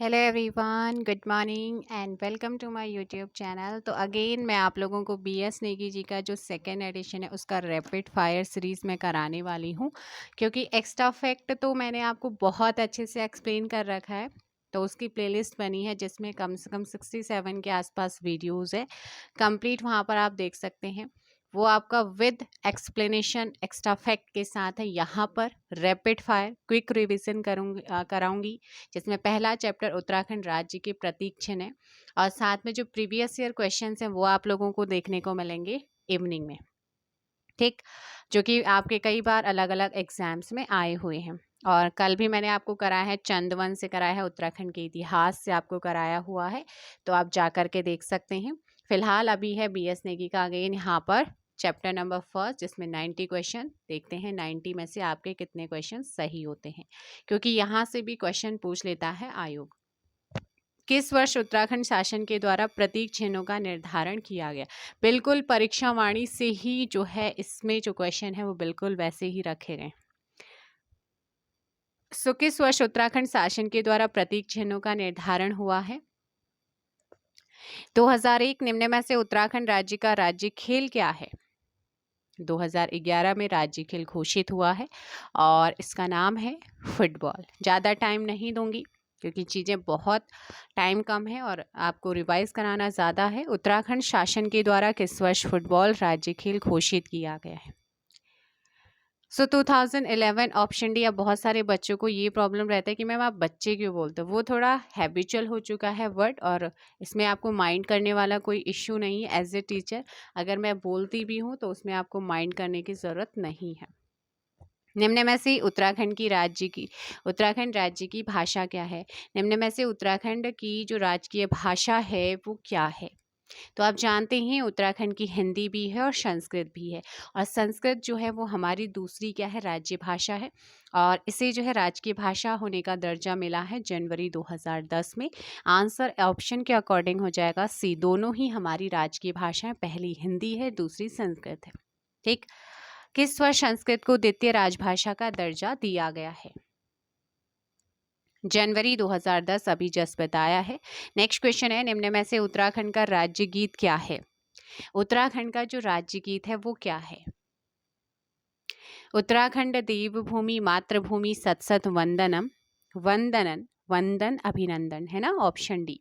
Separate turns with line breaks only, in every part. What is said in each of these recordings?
Hello everyone, good morning and welcome to my YouTube channel. तो again मैं आप लोगों को बीएस नेगी जी का जो सेकेंड एडिशन है उसका रैपिड फायर सीरीज़ में कराने वाली हूँ, क्योंकि एक्स्ट्रा फैक्ट तो मैंने आपको बहुत अच्छे से एक्सप्लेन कर रखा है। तो उसकी प्लेलिस्ट बनी है जिसमें कम से कम 67 के आसपास वीडियोज़ है कंप्लीट, वहाँ पर आप देख सकते हैं। वो आपका विद एक्सप्लेनेशन एक्स्ट्रा फैक्ट के साथ है। यहाँ पर रैपिड फायर क्विक रिवीजन कराऊंगी, जिसमें पहला चैप्टर उत्तराखंड राज्य के प्रतीक चिन्ह है और साथ में जो प्रीवियस ईयर क्वेश्चंस हैं वो आप लोगों को देखने को मिलेंगे इवनिंग में, ठीक, जो कि आपके कई बार अलग अलग एग्जाम्स में आए हुए हैं। और कल भी मैंने आपको कराया है, चंदवन से कराया है, उत्तराखंड के इतिहास से आपको कराया हुआ है, तो आप जा कर के देख सकते हैं। फिलहाल अभी है बीएस नेगी का अगेन यहाँ पर चैप्टर नंबर फर्स्ट, जिसमें 90 क्वेश्चन। देखते हैं 90 में से आपके कितने क्वेश्चन सही होते हैं, क्योंकि यहाँ से भी क्वेश्चन पूछ लेता है आयोग। किस वर्ष उत्तराखंड शासन के द्वारा प्रतीक चिन्हों का निर्धारण किया गया? बिल्कुल परीक्षा वाणी से ही जो है इसमें जो क्वेश्चन है वो बिल्कुल वैसे ही रखे गए। किस वर्ष उत्तराखंड शासन के द्वारा प्रतीक चिन्हों का निर्धारण हुआ है? 2001। निम्न में से उत्तराखंड राज्य का राज्य खेल क्या है? 2011 में राज्य खेल घोषित हुआ है और इसका नाम है फुटबॉल। ज़्यादा टाइम नहीं दूंगी क्योंकि चीज़ें बहुत टाइम कम है और आपको रिवाइज कराना ज़्यादा है। उत्तराखंड शासन के द्वारा किस वर्ष फुटबॉल राज्य खेल घोषित किया गया है? 2011 ऑप्शन डी। अब बहुत सारे बच्चों को ये प्रॉब्लम रहता है कि मैम आप बच्चे क्यों बोलते हो, वो थोड़ा हैबिचुअल हो चुका है वर्ड, और इसमें आपको माइंड करने वाला कोई इश्यू नहीं है। एज ए टीचर अगर मैं बोलती भी हूँ तो उसमें आपको माइंड करने की ज़रूरत नहीं है। निम्न में से उत्तराखंड राज्य की भाषा क्या है? निम्न में से उत्तराखंड की जो राजकीय भाषा है वो क्या है? तो आप जानते हैं उत्तराखंड की हिंदी भी है और संस्कृत भी है, और संस्कृत जो है वो हमारी दूसरी क्या है, राज्य भाषा है, और इसे जो है राजकीय भाषा होने का दर्जा मिला है जनवरी 2010 में। आंसर ऑप्शन के अकॉर्डिंग हो जाएगा सी, दोनों ही हमारी राजकीय भाषा है, पहली हिंदी है, दूसरी संस्कृत है, ठीक। किस वर्ष संस्कृत को द्वितीय राजभाषा का दर्जा दिया गया है? जनवरी 2010, अभी जस्ट बताया है। नेक्स्ट क्वेश्चन है, निम्न में से उत्तराखंड का राज्य गीत क्या है? उत्तराखंड का जो राज्य गीत है वो क्या है? उत्तराखंड देवभूमि मातृभूमि सतसत वंदनम वंदनन वंदन अभिनंदन, है ना, ऑप्शन डी।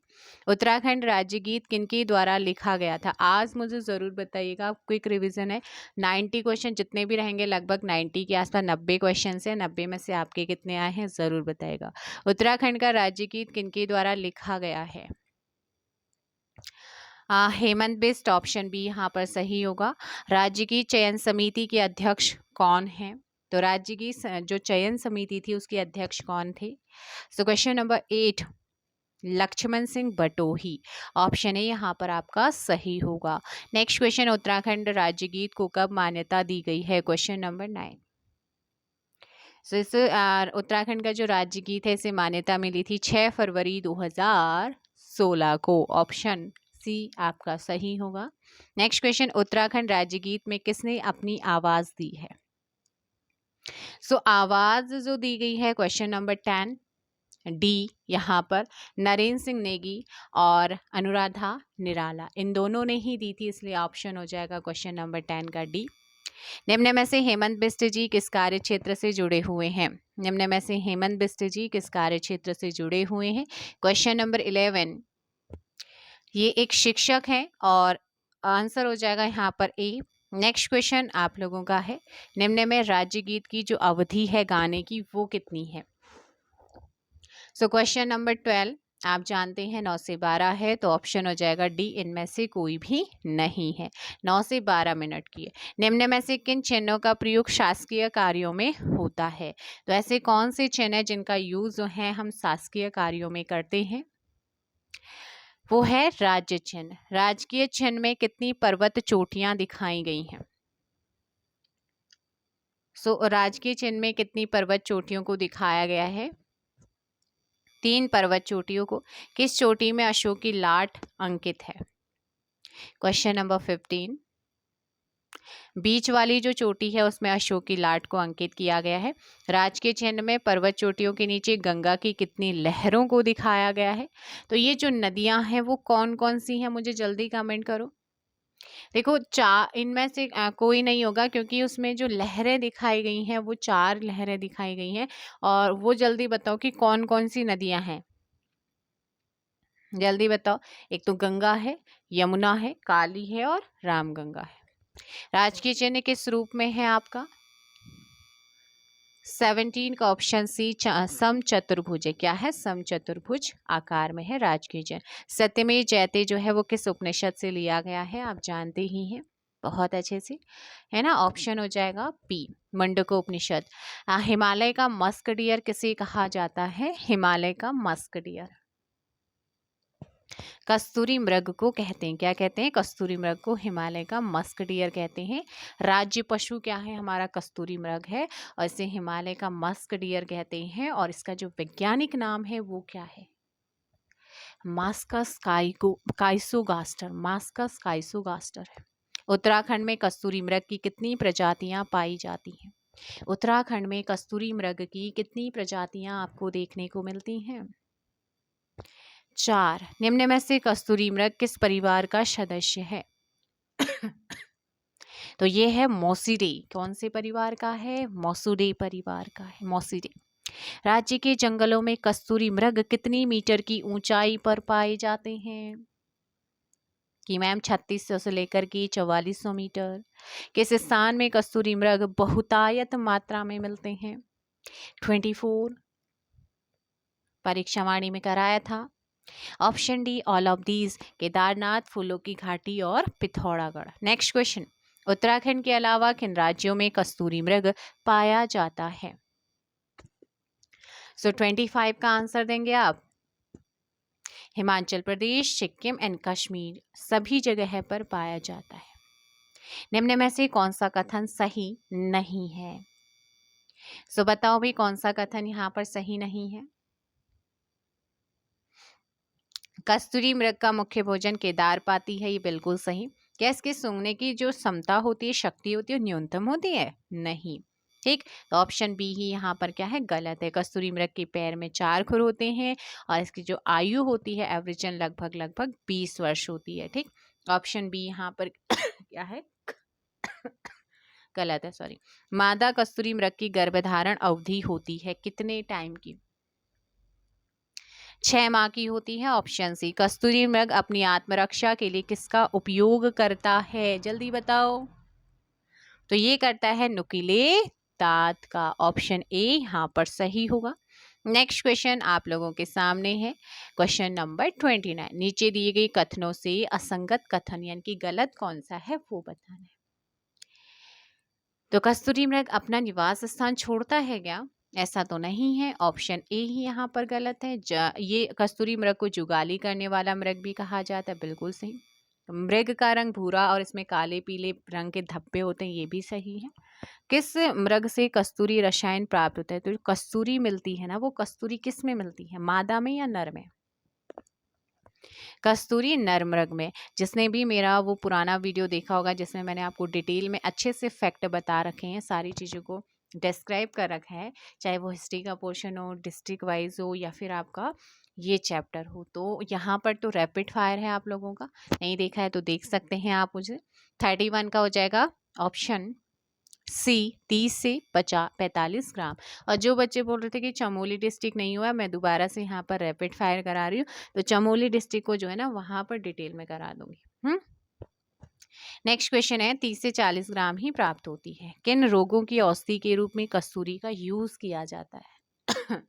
उत्तराखंड राज्य गीत किनके द्वारा लिखा गया था? आज मुझे ज़रूर बताइएगा, क्विक रिवीजन है। 90 क्वेश्चन जितने भी रहेंगे, लगभग 90 के आसपास 90 क्वेश्चन है, 90 में से आपके कितने आए हैं ज़रूर बताइएगा। उत्तराखंड का राज्य गीत किनके द्वारा लिखा गया है? हेमंत बिस्ट, ऑप्शन बी यहाँ पर सही होगा। राज्य की चयन समिति के अध्यक्ष कौन है? तो राज्य की जो चयन समिति थी उसके अध्यक्ष कौन थे? So question number 8, Laxman Singh Batohi, option ए यहाँ पर आपका सही होगा। नेक्स्ट क्वेश्चन, उत्तराखंड राज्य गीत को कब मान्यता दी गई है? Question number 9। सो इस उत्तराखंड का जो राज्य गीत है इसे मान्यता मिली थी 6 फरवरी 2016 को, ऑप्शन सी आपका सही होगा। नेक्स्ट क्वेश्चन, उत्तराखंड राज्य गीत में किसने अपनी आवाज दी है? आवाज जो दी गई है, क्वेश्चन नंबर 10 डी, यहाँ पर नरेंद्र सिंह नेगी और अनुराधा निराला, इन दोनों ने ही दी थी, इसलिए ऑप्शन हो जाएगा क्वेश्चन नंबर 10 का डी। निम्न में से हेमंत बिष्ट जी किस कार्य क्षेत्र से जुड़े हुए हैं? निम्न में से हेमंत बिष्ट जी किस कार्य क्षेत्र से जुड़े हुए हैं? क्वेश्चन नंबर 11, ये एक शिक्षक हैं और आंसर हो जाएगा यहाँ पर ए। नेक्स्ट क्वेश्चन आप लोगों का है, निम्न में राज्य गीत की जो अवधि है गाने की वो कितनी है? क्वेश्चन नंबर 12, आप जानते हैं 9 से 12 है, तो ऑप्शन हो जाएगा डी, इनमें से कोई भी नहीं है। 9 से 12 मिनट की है। निम्न में से किन चिन्हों का प्रयोग शासकीय कार्यों में होता है? तो ऐसे कौन से चिन्ह है जिनका यूज जो है हम शासकीय कार्यों में करते हैं? वो है राज्य चिन्ह। राजकीय चिन्ह में कितनी पर्वत चोटियां दिखाई गई हैं? राजकीय चिन्ह में कितनी पर्वत चोटियों को दिखाया गया है? 3 पर्वत चोटियों को। किस चोटी में अशोक की लाट अंकित है? क्वेश्चन नंबर 15, बीच वाली जो चोटी है उसमें अशोक की लाट को अंकित किया गया है। राजकीय चिन्ह में पर्वत चोटियों के नीचे गंगा की कितनी लहरों को दिखाया गया है। तो ये जो नदियां हैं वो कौन कौन सी हैं, मुझे जल्दी कमेंट करो। देखो इनमें से कोई नहीं होगा, क्योंकि उसमें जो लहरें दिखाई गई हैं वो 4 लहरें दिखाई गई हैं। और वो जल्दी बताओ कि कौन कौन सी नदियां हैं, जल्दी बताओ। एक तो गंगा है, यमुना है, काली है और रामगंगा है। राजकीय चिन्ह किस रूप में है आपका? 17 का ऑप्शन सी सम चतुर्भुज है। क्या है? सम चतुर्भुज आकार में है राजकीय चिन्ह। सत्यमेव जयते जो है वो किस उपनिषद से लिया गया है? आप जानते ही हैं बहुत अच्छे से, है ना। ऑप्शन हो जाएगा पी, मुंडको उपनिषद। हिमालय का मस्क डियर किसे कहा जाता है? हिमालय का मस्क डियर कस्तूरी मृग को कहते हैं। क्या कहते हैं? कस्तूरी मृग को हिमालय का मस्क डियर कहते हैं। राज्य पशु क्या है? हमारा कस्तूरी मृग है और इसे हिमालय का मस्क डियर कहते हैं। और इसका जो वैज्ञानिक नाम है वो क्या है? मास्कस काइसोगास्टर, मास्कस काइसोगास्टर है। उत्तराखंड में कस्तूरी मृग की कितनी प्रजातियां पाई जाती हैं? उत्तराखंड में कस्तूरी मृग की कितनी प्रजातियां आपको देखने को मिलती हैं? 4। निम्न में से कस्तूरी मृग किस परिवार का सदस्य है? तो ये है मोसिडे। कौन से परिवार का है? मोसुडे परिवार का है, मोसिडे। राज्य के जंगलों में कस्तूरी मृग कितनी मीटर की ऊंचाई पर पाए जाते हैं? कि मैम 3600 से लेकर के 4400 मीटर। किस स्थान में कस्तूरी मृग बहुतायत मात्रा में मिलते हैं? 24। परीक्षावाणी में कराया था। Option D all of these, Kedarnath, फूलों की घाटी और पिथौरागढ़। नेक्स्ट क्वेश्चन, उत्तराखंड के अलावा किन राज्यों में कस्तूरी मृग पाया जाता है? 25 का आंसर देंगे आप। हिमाचल प्रदेश, सिक्किम एंड कश्मीर, सभी जगह पर पाया जाता है। निम्न में से कौन सा कथन सही नहीं है? बताओ भी कौन सा कथन यहाँ पर सही नहीं है? कस्तूरी मृग का मुख्य भोजन केदार पाती है, ये बिल्कुल सही। क्या इसके सूंघने की जो क्षमता होती है, शक्ति होती है, न्यूनतम होती है? नहीं। ठीक, तो ऑप्शन बी ही यहाँ पर क्या है? गलत है। कस्तूरी मृग के पैर में 4 खुर होते हैं और इसकी जो आयु होती है एवरेजन लगभग 20 वर्ष होती है। ठीक, ऑप्शन बी यहाँ पर क्या है? गलत है, सॉरी। मादा कस्तूरी मृग की गर्भधारण अवधि होती है कितने टाइम की? 6 माह की होती है। Option C. कस्तूरी मृग अपनी आत्मरक्षा के लिए किसका उपयोग करता है? जल्दी बताओ। तो ये करता है नुकीले दांत का। ऑप्शन ए यहाँ पर सही होगा। नेक्स्ट क्वेश्चन आप लोगों के सामने है, क्वेश्चन नंबर 29। नीचे दिए गए कथनों से असंगत कथन यानी कि गलत कौन सा है वो बताना है। तो कस्तूरी मृग अपना निवास स्थान छोड़ता है क्या? ऐसा तो नहीं है। ऑप्शन ए ही यहाँ पर गलत है। ये कस्तूरी मृग को जुगाली करने वाला मृग भी कहा जाता है, बिल्कुल सही। मृग का रंग भूरा और इसमें काले पीले रंग के धब्बे होते हैं, ये भी सही है। किस मृग से कस्तूरी रसायन प्राप्त होता है? तो जो कस्तूरी मिलती है ना, वो कस्तूरी किस में मिलती है? मादा में या नर में? कस्तूरी नर मृग में। जिसने भी मेरा वो पुराना वीडियो देखा होगा जिसमें मैंने आपको डिटेल में अच्छे से फैक्ट बता रखे हैं, सारी चीज़ों को डिस्क्राइब कर रखा है, चाहे वो हिस्ट्री का पोर्शन हो, डिस्ट्रिक्ट वाइज हो या फिर आपका ये चैप्टर हो। तो यहाँ पर तो रैपिड फायर है, आप लोगों का नहीं देखा है तो देख सकते हैं आप मुझे। 31 का हो जाएगा ऑप्शन सी, 30 से 45 ग्राम। और जो बच्चे बोल रहे थे कि चमोली डिस्ट्रिक्ट नहीं हुआ, मैं दोबारा से यहाँ पर रैपिड फायर करा रही हूँ, तो चमोली डिस्ट्रिक्ट को जो है ना वहाँ पर डिटेल में करा दूंगी। नेक्स्ट क्वेश्चन है, 30 से 40 ग्राम ही प्राप्त होती है। किन रोगों की औषधि के रूप में कस्तूरी का यूज किया जाता है?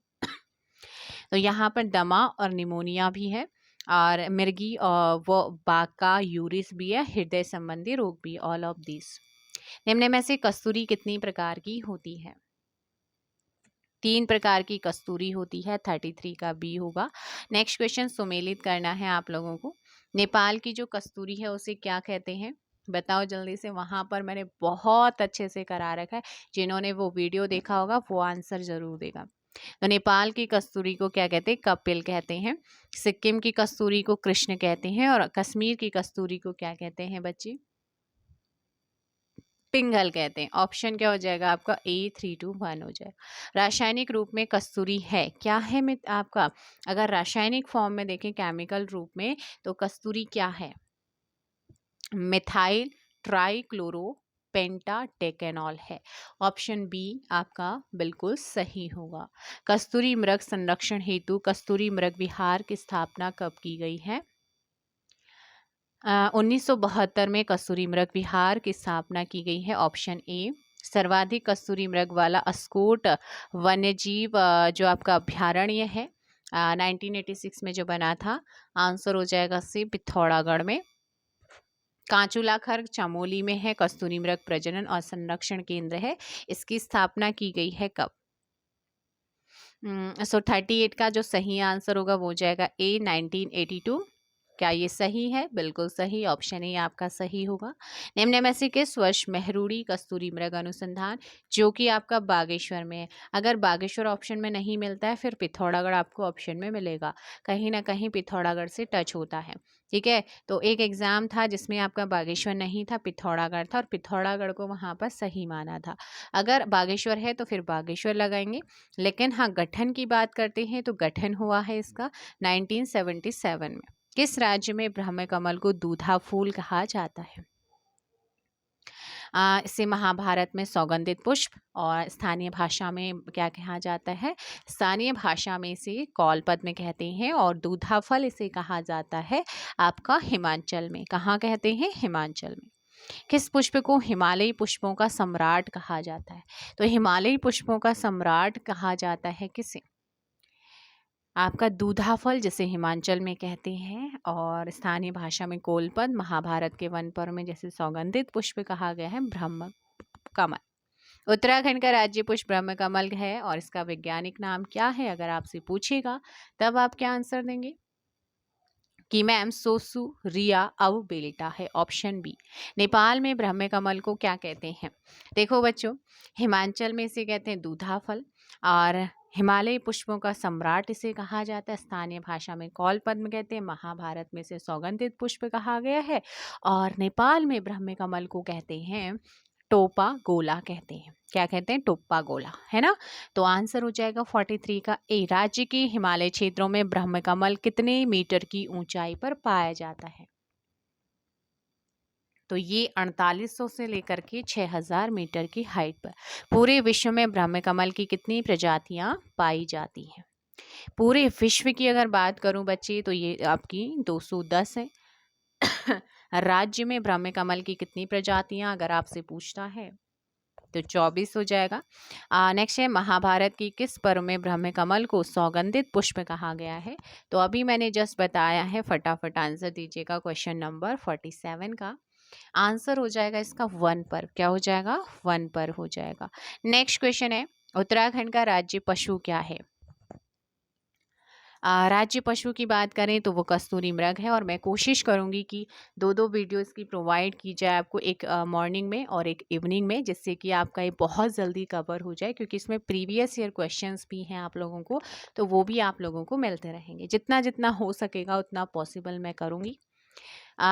तो यहाँ पर दमा और निमोनिया भी है और मिर्गी और वो बाका यूरिस भी है, हृदय संबंधी रोग भी, ऑल ऑफ दिस। निम्न में से कस्तूरी कितनी प्रकार की होती है? 3 प्रकार की कस्तूरी होती है। 33 का बी होगा। नेक्स्ट क्वेश्चन सुमेलित करना है आप लोगों को। नेपाल की जो कस्तूरी है उसे क्या कहते हैं? बताओ जल्दी से। वहां पर मैंने बहुत अच्छे से करा रखा है, जिन्होंने वो वीडियो देखा होगा वो आंसर जरूर देगा। तो नेपाल की कस्तूरी को क्या कहते हैं? कपिल कहते हैं। सिक्किम की कस्तूरी को कृष्ण कहते हैं और कश्मीर की कस्तूरी को क्या कहते हैं बच्चे? पिंगल कहते हैं। ऑप्शन क्या हो जाएगा आपका ए 3, 2, 1 हो जाएगा। रासायनिक रूप में कस्तूरी है क्या है मित आपका, अगर रासायनिक फॉर्म में देखें केमिकल रूप में तो कस्तूरी क्या है, मिथाइल ट्राइक्लोरो पेंटाडेकेनॉल है। ऑप्शन बी आपका बिल्कुल सही होगा। कस्तूरी मृग संरक्षण हेतु कस्तूरी मृग विहार की स्थापना कब की गई है? 1972 में कस्तूरी मृग विहार की स्थापना की गई है। Option A. सर्वाधिक कस्तूरी मृग वाला अस्कोट वन्यजीव जो आपका अभ्यारण्य है 1986 में जो बना था, आंसर हो जाएगा सी पिथौरागढ़ में। कांचूला खर्ग चमोली में है। कस्तूरी मृग प्रजनन और संरक्षण केंद्र है। इसकी स्थापना की गई है कब? 38 का जो सही आंसर होगा वो हो जाएगा ए 1982। क्या ये सही है? बिल्कुल सही, ऑप्शन ए आपका सही होगा। निम्न में से किस वर्ष मेहरुड़ी कस्तूरी मृग अनुसंधान, जो कि आपका बागेश्वर में है, अगर बागेश्वर ऑप्शन में नहीं मिलता है फिर पिथौरागढ़ आपको ऑप्शन में मिलेगा, कहीं ना कहीं पिथौरागढ़ से टच होता है, ठीक है। तो एक एग्जाम था जिसमें आपका बागेश्वर नहीं था, पिथौरागढ़ था, और पिथौरागढ़ को वहाँ पर सही माना था। अगर बागेश्वर है तो फिर बागेश्वर लगाएंगे, लेकिन हाँ गठन की बात करते हैं तो गठन हुआ है इसका 1977 में। किस राज्य में ब्रह्म कमल को दूधा फूल कहा जाता है? इसे महाभारत में सौगंधित पुष्प, और स्थानीय भाषा में क्या कहा जाता है? स्थानीय भाषा में इसे कौल पद्म कहते हैं, और दूधा फल इसे कहा जाता है आपका हिमाचल में। कहाँ कहते हैं? हिमाचल में। किस पुष्प को हिमालयी पुष्पों का सम्राट कहा जाता है? तो हिमालयी पुष्पों का सम्राट कहा जाता है किसे? आपका दूधा फल जिसे हिमाचल में कहते हैं, और स्थानीय भाषा में कोलपद, महाभारत के वन पर्व में जैसे सौगंधित पुष्प कहा गया है ब्रह्म कमल। उत्तराखंड का राज्य पुष्प ब्रह्म कमल है, और इसका वैज्ञानिक नाम क्या है अगर आपसे पूछेगा तब आप क्या आंसर देंगे? कि मैम सोसु रिया अव बेलिटा है, ऑप्शन बी। नेपाल में ब्रह्म कमल को क्या कहते हैं? देखो बच्चों, हिमाचल में इसे कहते हैं दूधा फल, और हिमालयी पुष्पों का सम्राट इसे कहा जाता है। स्थानीय भाषा में कौल पद्म कहते हैं, महाभारत में इसे सौगंधित पुष्प कहा गया है, और नेपाल में ब्रह्म कमल को कहते हैं टोपा गोला कहते हैं। क्या कहते हैं? टोपा गोला, है ना। तो आंसर हो जाएगा 43 का ए। राज्य के हिमालय क्षेत्रों में ब्रह्म कमल कितने मीटर की ऊंचाई पर पाया जाता है? तो ये 4800 से लेकर के 6000 मीटर की हाइट पर। पूरे विश्व में ब्रह्म कमल की कितनी प्रजातियां पाई जाती हैं? पूरे विश्व की अगर बात करूं बच्चे तो ये आपकी 210 है। राज्य में ब्रह्म कमल की कितनी प्रजातियां अगर आपसे पूछता है तो 24 हो जाएगा। नेक्स्ट है, महाभारत की किस पर्व में ब्रह्म कमल को सौगंधित पुष्प कहा गया है? तो अभी मैंने जस्ट बताया है, फटाफट आंसर दीजिएगा क्वेश्चन नंबर 47 का। आंसर हो जाएगा इसका वन पर्व। क्या हो जाएगा? वन पर्व हो जाएगा। नेक्स्ट क्वेश्चन है, उत्तराखंड का राज्य पशु क्या है? राज्य पशु की बात करें तो वो कस्तूरी मृग है, और मैं कोशिश करूंगी कि दो दो वीडियोस की प्रोवाइड की जाए आपको, एक मॉर्निंग में और एक इवनिंग में, जिससे कि आपका ये बहुत जल्दी कवर हो जाए, क्योंकि इसमें प्रीवियस ईयर क्वेश्चंस भी हैं आप लोगों को, तो वो भी आप लोगों को मिलते रहेंगे। जितना जितना हो सकेगा उतना पॉसिबल मैं करूँगी।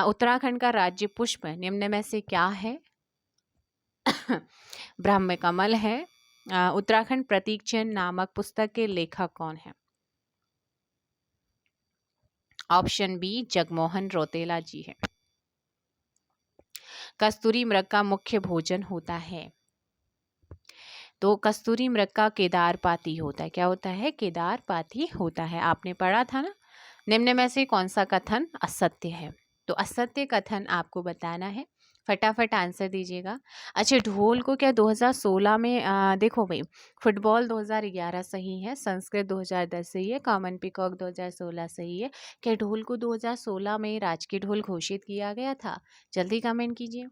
उत्तराखंड का राज्य पुष्प निम्न में से क्या है? ब्रह्म कमल है। उत्तराखंड प्रतीक चिन्ह नामक पुस्तक के लेखक कौन है? ऑप्शन बी जगमोहन रौतेला जी है। कस्तूरी मृग का मुख्य भोजन होता है? तो कस्तूरी मृग का केदार पाती होता है। क्या होता है? केदार पाती होता है। आपने पढ़ा था ना। निम्न में से कौन सा कथन असत्य है? तो असत्य कथन आपको बताना है, फटाफट आंसर दीजिएगा। अच्छा, ढोल को क्या 2016 में देखो भाई, फुटबॉल 2011 सही है, संस्कृत 2010 सही है, कॉमन पीकॉक 2016 सही है। क्या ढोल को 2016 में राजकीय ढोल घोषित किया गया था? जल्दी कमेंट कीजिए।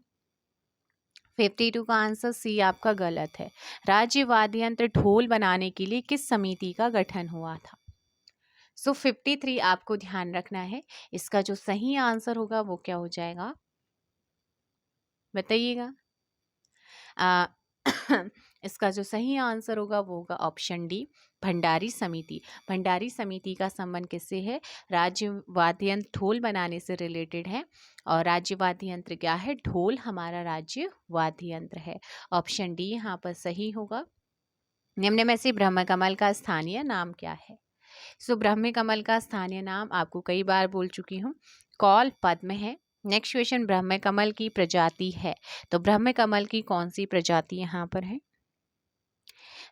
52 का आंसर सी आपका गलत है। राज्य वाद्य यंत्र ढोल बनाने के लिए किस समिति का गठन हुआ था? 53 आपको ध्यान रखना है। इसका जो सही आंसर होगा वो क्या हो जाएगा, बताइएगा। इसका जो सही आंसर होगा वो होगा ऑप्शन डी, भंडारी समिति। भंडारी समिति का संबंध किससे है? राज्य वाद्य यंत्र ढोल बनाने से रिलेटेड है। और राज्य वाद्य यंत्र क्या है? ढोल हमारा राज्य वाद्य यंत्र है। ऑप्शन डी यहाँ पर सही होगा। निम्न में से ब्रह्म कमल का स्थानीय नाम क्या है? सो ब्रह्म कमल का स्थानीय नाम आपको कई बार बोल चुकी हूँ, कौल पद्म है। नेक्स्ट क्वेश्चन, ब्रह्म कमल की प्रजाति है, तो ब्रह्म कमल की कौन सी प्रजाति यहाँ पर है?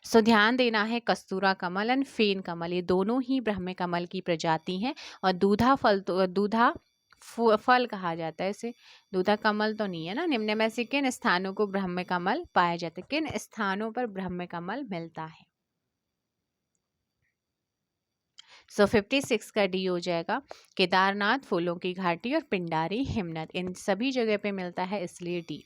सो ध्यान देना है, कस्तूरा कमल एंड फेन कमल ये दोनों ही ब्रह्म कमल की प्रजाति हैं। और दूधा फल तो दूधा फल कहा जाता है इसे, दूधा कमल तो नहीं है ना। निम्न में से किन स्थानों को ब्रह्म कमल पाया जाता है? किन स्थानों पर ब्रह्म कमल मिलता है? सो 56 का डी हो जाएगा। केदारनाथ, फूलों की घाटी और पिंडारी हिमनद, इन सभी जगह पे मिलता है, इसलिए डी।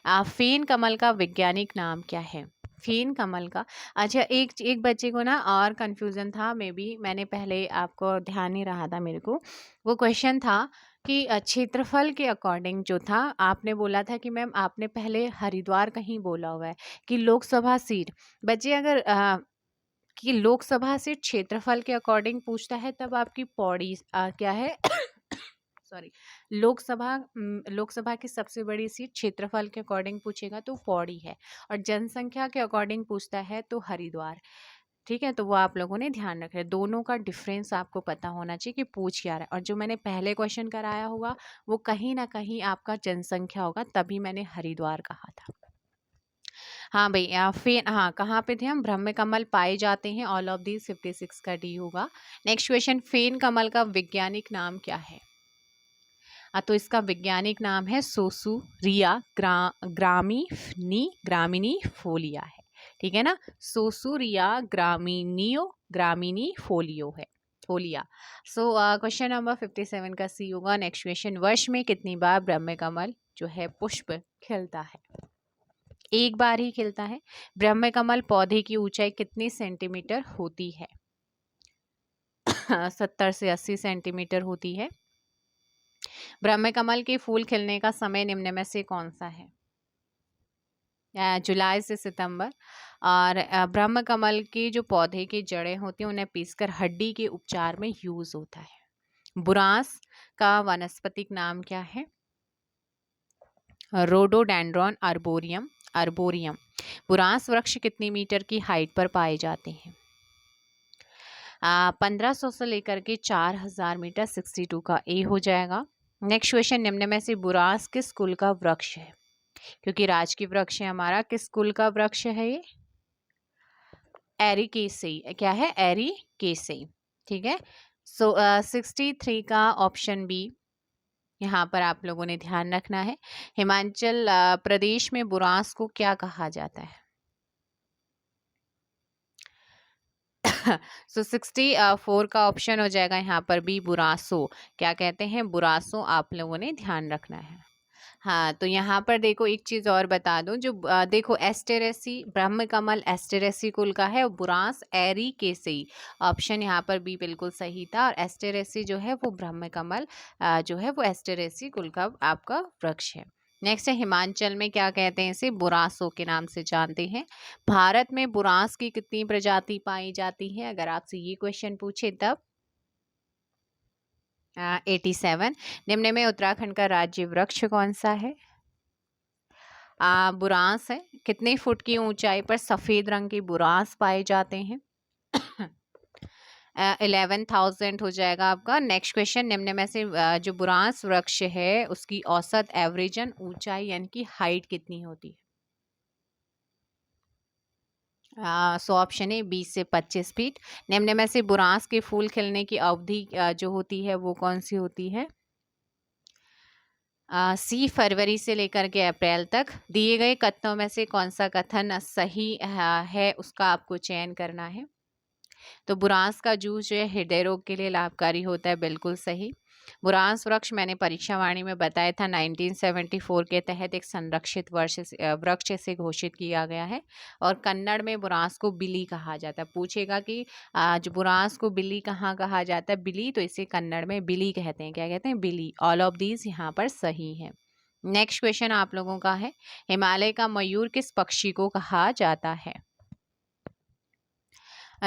फेन कमल का वैज्ञानिक नाम क्या है? फेन कमल का, अच्छा एक बच्चे को ना और कंफ्यूजन था, मे बी मैंने पहले आपको ध्यान नहीं रहा था मेरे को। वो क्वेश्चन था कि क्षेत्रफल के अकॉर्डिंग जो था, आपने बोला था कि मैम आपने पहले हरिद्वार कहीं बोला हुआ है कि लोकसभा सीट। बच्चे अगर कि लोकसभा सीट क्षेत्रफल के अकॉर्डिंग पूछता है तब आपकी पौड़ी क्या है सॉरी, लोकसभा की सबसे बड़ी सीट क्षेत्रफल के अकॉर्डिंग पूछेगा तो पौड़ी है। और जनसंख्या के अकॉर्डिंग पूछता है तो हरिद्वार। ठीक है, तो वो आप लोगों ने ध्यान रखना है, दोनों का डिफरेंस आपको पता होना चाहिए कि पूछ क्या रहा है। और जो मैंने पहले क्वेश्चन कराया होगा वो कहीं ना कहीं आपका जनसंख्या होगा, तभी मैंने हरिद्वार कहा था। हाँ भाई, फेन, हाँ कहाँ पे थे हम? ब्रह्म कमल पाए जाते हैं, ऑल ऑफ दीज 56 का डी होगा। नेक्स्ट क्वेश्चन, फेन कमल का वैज्ञानिक नाम क्या है? तो इसका वैज्ञानिक नाम है सोसूरिया ग्रामिनी फोलिया है। ठीक है ना, सोसूरिया ग्रामिनी फोलियो है, फोलिया। सो क्वेश्चन नंबर 57 का सी होगा। नेक्स्ट क्वेश्चन, वर्ष में कितनी बार ब्रह्म कमल जो है पुष्प खिलता है? एक बार ही खिलता है। ब्रह्म कमल पौधे की ऊंचाई कितनी सेंटीमीटर होती है? 70 से 80 सेंटीमीटर होती है। ब्रह्म कमल के फूल खिलने का समय निम्न में से कौन सा है? जुलाई से सितंबर। और ब्रह्म कमल की जो पौधे की जड़ें होती हैं उन्हें पीसकर हड्डी के उपचार में यूज होता है। बुरांस का वानस्पतिक नाम क्या है? Rhododendron arboreum. बुरांस वृक्ष कितनी मीटर की हाइट पर पाए जाते हैं? 1500 से लेकर के 4000 मीटर, 62 का ए हो जाएगा। नेक्स्ट क्वेश्चन, निम्न में से बुरांस किस कुल का वृक्ष है? क्योंकि राजकीय वृक्ष है हमारा, किस कुल का वृक्ष है ये? एरिकेसी। क्या है? एरिकेसी। ठीक है, सो 63 का ऑप्शन बी यहाँ पर आप लोगों ने ध्यान रखना है। हिमाचल प्रदेश में बुरांस को क्या कहा जाता है? सो 64 का ऑप्शन हो जाएगा यहाँ पर भी, बुरासो। क्या कहते हैं? बुरासो, आप लोगों ने ध्यान रखना है। हाँ, तो यहाँ पर देखो एक चीज़ और बता दूं, जो देखो एस्टेरेसी, ब्रह्म कमल एस्टेरेसी कुल का है, बुरांस एरिकेसी। ऑप्शन यहाँ पर बी बिल्कुल सही था। और एस्टेरेसी जो है वो ब्रह्म कमल जो है वो एस्टेरेसी कुल का आपका वृक्ष है। नेक्स्ट है, हिमाचल में क्या कहते हैं? इसे बुरांसों के नाम से जानते हैं। भारत में बुरांस की कितनी प्रजाति पाई जाती है? अगर आपसे ये क्वेश्चन पूछे तब 87। निम्न में उत्तराखंड का राज्य वृक्ष कौन सा है? बुरांस है। कितने फुट की ऊंचाई पर सफेद रंग के बुरांस पाए जाते हैं? 11,000 हो जाएगा आपका। नेक्स्ट क्वेश्चन, निम्न में से जो बुरांस वृक्ष है उसकी औसत एवरेजन ऊंचाई यानी कि हाइट कितनी होती है? सो ऑप्शन है 20 से 25 फीट। निम्न में से बुरांस के फूल खिलने की अवधि जो होती है वो कौन सी होती है? सी फरवरी से लेकर के अप्रैल तक। दिए गए कथनों में से कौन सा कथन सही है उसका आपको चयन करना है। तो बुरांस का जूस जो है हृदय रोग के लिए लाभकारी होता है, बिल्कुल सही। बुरांस वृक्ष मैंने परीक्षा वाणी में बताया था 1974 के तहत एक संरक्षित वृक्ष से घोषित किया गया है। और कन्नड़ में बुरांस को बिली कहा जाता है। पूछेगा कि आज बुरांस को बिली कहाँ कहा जाता है? बिली, तो इसे कन्नड़ में बिली कहते हैं। क्या कहते हैं? बिली। ऑल ऑफ दीज यहाँ पर सही है। नेक्स्ट क्वेश्चन आप लोगों का है, हिमालय का मयूर किस पक्षी को कहा जाता है?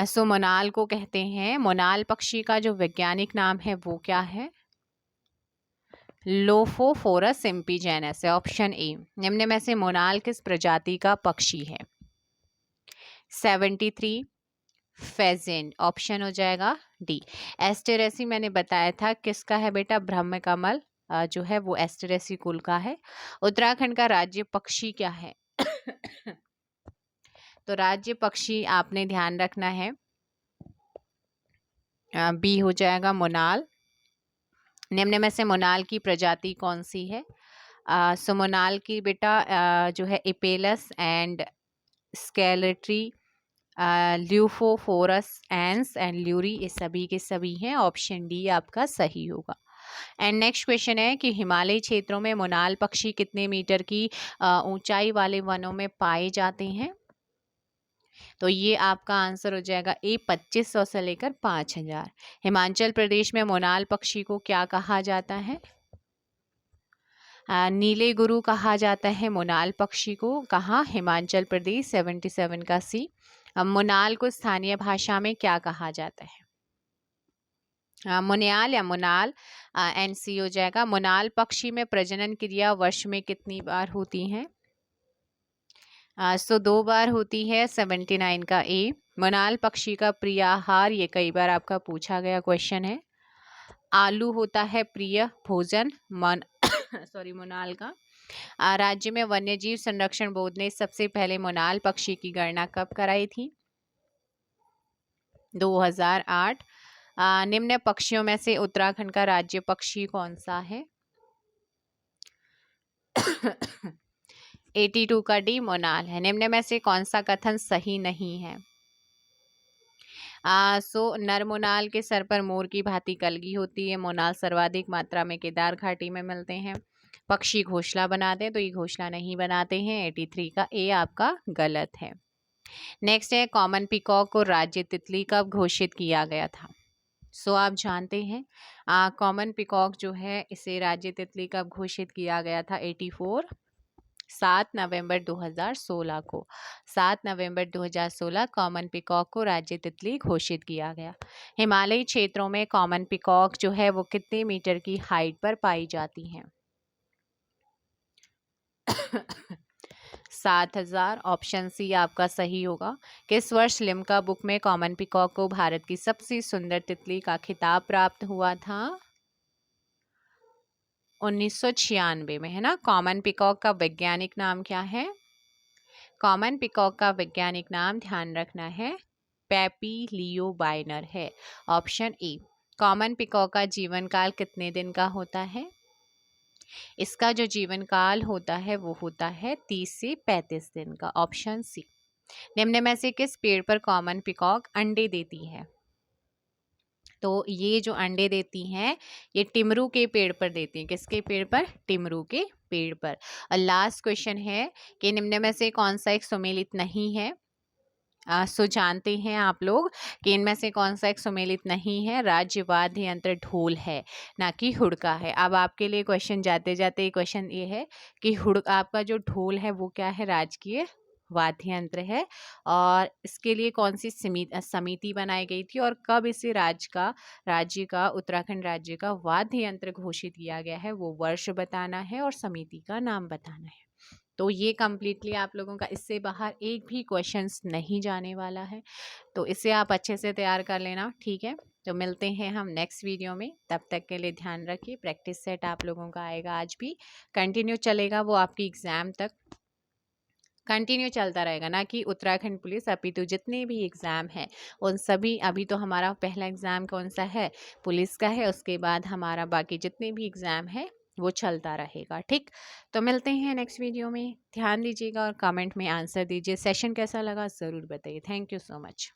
सो मोनाल को कहते हैं। मोनाल पक्षी का जो वैज्ञानिक नाम है वो क्या है? लोफोफोरस सिम्पीजेनस है, ऑप्शन ए। निम्न में से मोनाल किस प्रजाति का पक्षी है? 73 फेजेंट, ऑप्शन हो जाएगा डी। एस्टेरेसी मैंने बताया था किसका है बेटा? ब्रह्म कमल जो है वो एस्टेरेसी कुल का है। उत्तराखंड का राज्य पक्षी क्या है? तो राज्य पक्षी आपने ध्यान रखना है, बी हो जाएगा मोनाल। निम्न में से मोनाल की प्रजाति कौन सी है? सो मोनाल की बेटा जो है एपेलस एंड स्केलेटरी, ल्यूफोफोरस एंस एंड ल्यूरी, ये सभी के सभी हैं। ऑप्शन डी आपका सही होगा। एंड नेक्स्ट क्वेश्चन है कि हिमालयी क्षेत्रों में मोनाल पक्षी कितने मीटर की ऊंचाई वाले वनों में पाए जाते हैं? तो ये आपका आंसर हो जाएगा ए, 2500 से लेकर 5000। हिमाचल प्रदेश में मोनाल पक्षी को क्या कहा जाता है? नीले गुरु कहा जाता है मोनाल पक्षी को। कहाँ? हिमाचल प्रदेश, 77 का सी। मोनाल को स्थानीय भाषा में क्या कहा जाता है? मुनियाल या मुनाल, एन सी हो जाएगा। मोनाल पक्षी में प्रजनन क्रिया वर्ष में कितनी बार होती है? सो 2 बार होती है, 79 का ए। मोनाल पक्षी का प्रिय आहार, ये कई बार आपका पूछा गया क्वेश्चन है। आलू होता है प्रिय भोजन मोनाल का। राज्य में वन्यजीव संरक्षण बोर्ड ने सबसे पहले मोनाल पक्षी की गणना कब कराई थी? 2008। निम्न पक्षियों में से उत्तराखंड का राज्य पक्षी कौन सा है? 82 का डी मोनाल है। निम्न में से कौन सा कथन सही नहीं है? सो नर मोनाल के सर पर मोर की भांति कलगी होती है। मोनाल सर्वाधिक मात्रा में केदार घाटी में मिलते हैं। पक्षी घोंसला बनाते हैं, तो ये घोंसला नहीं बनाते हैं। 83 का ए आपका गलत है। नेक्स्ट है, कॉमन पिकॉक को राज्य तितली कब घोषित किया गया था? सो आप जानते हैं कॉमन पिकॉक जो है इसे राज्य तितली कब घोषित किया गया था? 7 नवंबर 2016 को। 7 नवंबर 2016 कॉमन पिकॉक को राज्य तितली घोषित किया गया। हिमालयी क्षेत्रों में कॉमन पिकॉक जो है वो कितने मीटर की हाइट पर पाई जाती हैं? 7000, ऑप्शन सी आपका सही होगा। किस वर्ष लिम्का बुक में कॉमन पिकॉक को भारत की सबसे सुंदर तितली का खिताब प्राप्त हुआ था? 1996 में, है ना। कॉमन पिकॉक का वैज्ञानिक नाम क्या है? कॉमन पिकॉक का वैज्ञानिक नाम ध्यान रखना है पैपिलियोबाइनर है, ऑप्शन ए। कॉमन पिकॉक का जीवन काल कितने दिन का होता है? इसका जो जीवन काल होता है वो होता है 30 से 35 दिन का, ऑप्शन सी। निम्न में से किस पेड़ पर कॉमन पिकॉक अंडे देती है? तो ये जो अंडे देती हैं ये टिमरू के पेड़ पर देती हैं। किसके पेड़ पर? टिमरू के पेड़ पर। और लास्ट क्वेश्चन है कि निम्न में से कौन सा एक सुमेलित नहीं है? सो जानते हैं आप लोग कि इनमें से कौन सा एक सुमेलित नहीं है? राज्य वाद्य यंत्र ढोल है, ना कि हुड़का है। अब आपके लिए क्वेश्चन जाते जाते क्वेश्चन ये है कि हुड़का, आपका जो ढोल है वो क्या है? राजकीय वाद्य यंत्र है। और इसके लिए कौन सी समिति बनाई गई थी और कब इसे राज्य का उत्तराखंड राज्य का वाद्य यंत्र घोषित किया गया है, वो वर्ष बताना है और समिति का नाम बताना है। तो ये कम्प्लीटली आप लोगों का, इससे बाहर एक भी क्वेश्चंस नहीं जाने वाला है, तो इसे आप अच्छे से तैयार कर लेना, ठीक है। तो मिलते हैं हम नेक्स्ट वीडियो में, तब तक के लिए ध्यान रखिए। प्रैक्टिस सेट आप लोगों का आएगा, आज भी कंटिन्यू चलेगा, वो आपकी एग्ज़ाम तक कंटिन्यू चलता रहेगा, ना कि उत्तराखंड पुलिस, अपितु जितने भी एग्ज़ाम हैं उन सभी, अभी तो हमारा पहला एग्ज़ाम कौन सा है? पुलिस का है। उसके बाद हमारा बाकी जितने भी एग्ज़ाम है वो चलता रहेगा, ठीक। तो मिलते हैं नेक्स्ट वीडियो में, ध्यान दीजिएगा और कमेंट में आंसर दीजिए। सेशन कैसा लगा ज़रूर बताइए। Thank you so much.